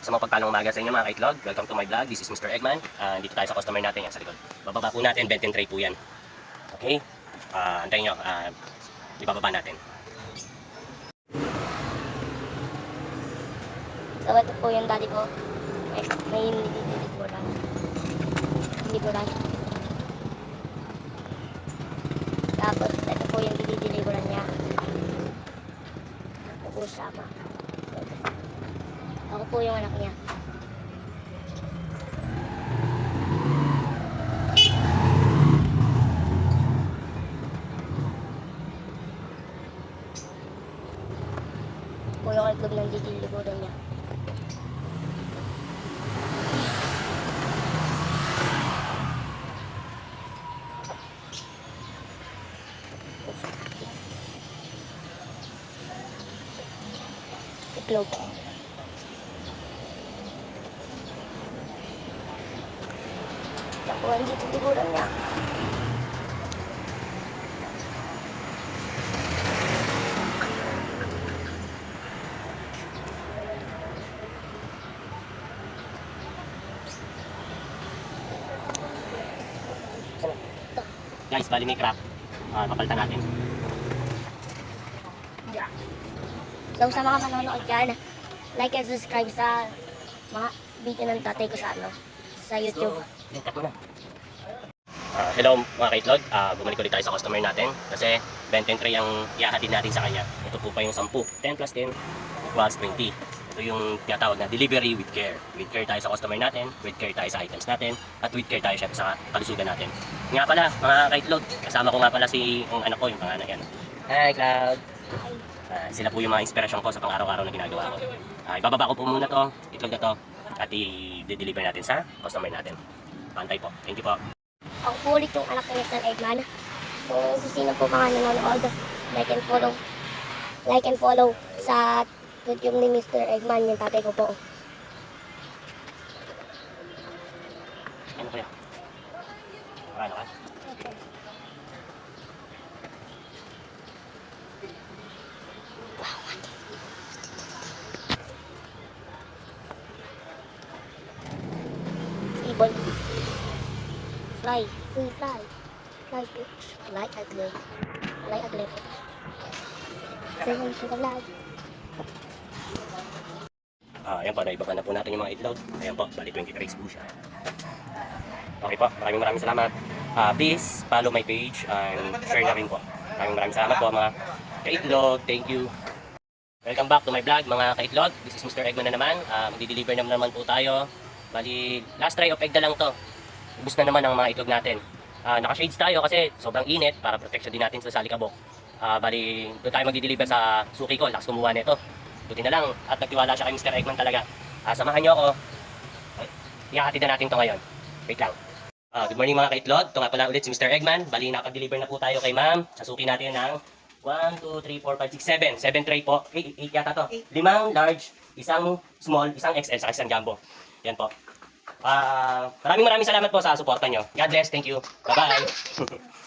Sa mga pagpalang umaga sa inyo mga kaitlog, welcome to my vlog. This is Mr. Eggman. Dito tayo sa customer natin yan sa likod. Bababa po natin, benten tray po yan. Okay? Antayin nyo, ibababa natin. So ito po yung daddy ko. May nililiburan. Tapos ito po yung nililiburan niya. Nag-usama. Ako po yung anak niya. Po yung itlog ng nililiburan niya. Itlog. Nakuha dito liguran niya. Guys, bali may crack. Papalitan natin. Yeah. So sa mga manonood dyan, like and subscribe sa mga video ng tatay ko sa YouTube. Hello mga kaitlog, bumalik ulit tayo sa customer natin kasi benten tray ang iahatid natin sa kanya. Ito po pa yung 10. 10 plus 10 equals 20. Ito yung tinatawag na delivery with care. With care tayo sa customer natin, with care tayo sa items natin, at with care tayo syempre sa kalusugan natin. Nga pala mga kaitlog, kasama ko nga pala yung anak ko, yung pangalan yan. Hi Cloud! Sila po yung mga inspirasyon ko sa pang-araw-araw na ginagawa ko. Ibababa ko po muna to, itlog na to, at i-deliver natin sa customer natin. Pantay po. Thank you po. Ako po ulit yung anak ni Mr. Eggman. Kung gusto nyo po mga nanonood, like and follow sa YouTube ni Mr. Eggman, yung tatay ko po. Ano kaya? Ano ka? Ibon. Fly. Uy, fly. Fly fish. Fly ugly. Fly ugly. Say hi to the vlog. Ayan po, naibaba na po natin yung mga itlog. Ayan po, bali 20 trays po siya. Okay po, maraming salamat. Please follow my page and share na rin po. Maraming salamat po mga kaitlog. Thank you. Welcome back to my vlog mga kaitlog. This is Mr. Eggman na naman. Magdi-deliver naman po tayo. Bali, last try of egg na lang to. Ubus na naman ang mga itlog natin. Naka-shades tayo kasi sobrang init para protection din natin sa salikabok. Bali, doon tayo magdi-deliver sa suki ko. Lakas kumuha nito. Buti na lang at nagtiwala siya kay Mr. Eggman talaga. Samahan niyo ako. Ihahatid na natin to ngayon. Wait lang. Good morning mga kaitlog. Ito nga pala ulit si Mr. Eggman. Bali, nakapag-deliver na po tayo kay ma'am. Sasuki natin ng 1, 2, 3, 4, 5, 6, 7. 7 tray po. 8 yata to. 5 large, isang small, isang XL, sa isang jumbo. Yan po. Maraming salamat po sa suporta nyo. God bless. Thank you. Bye-bye.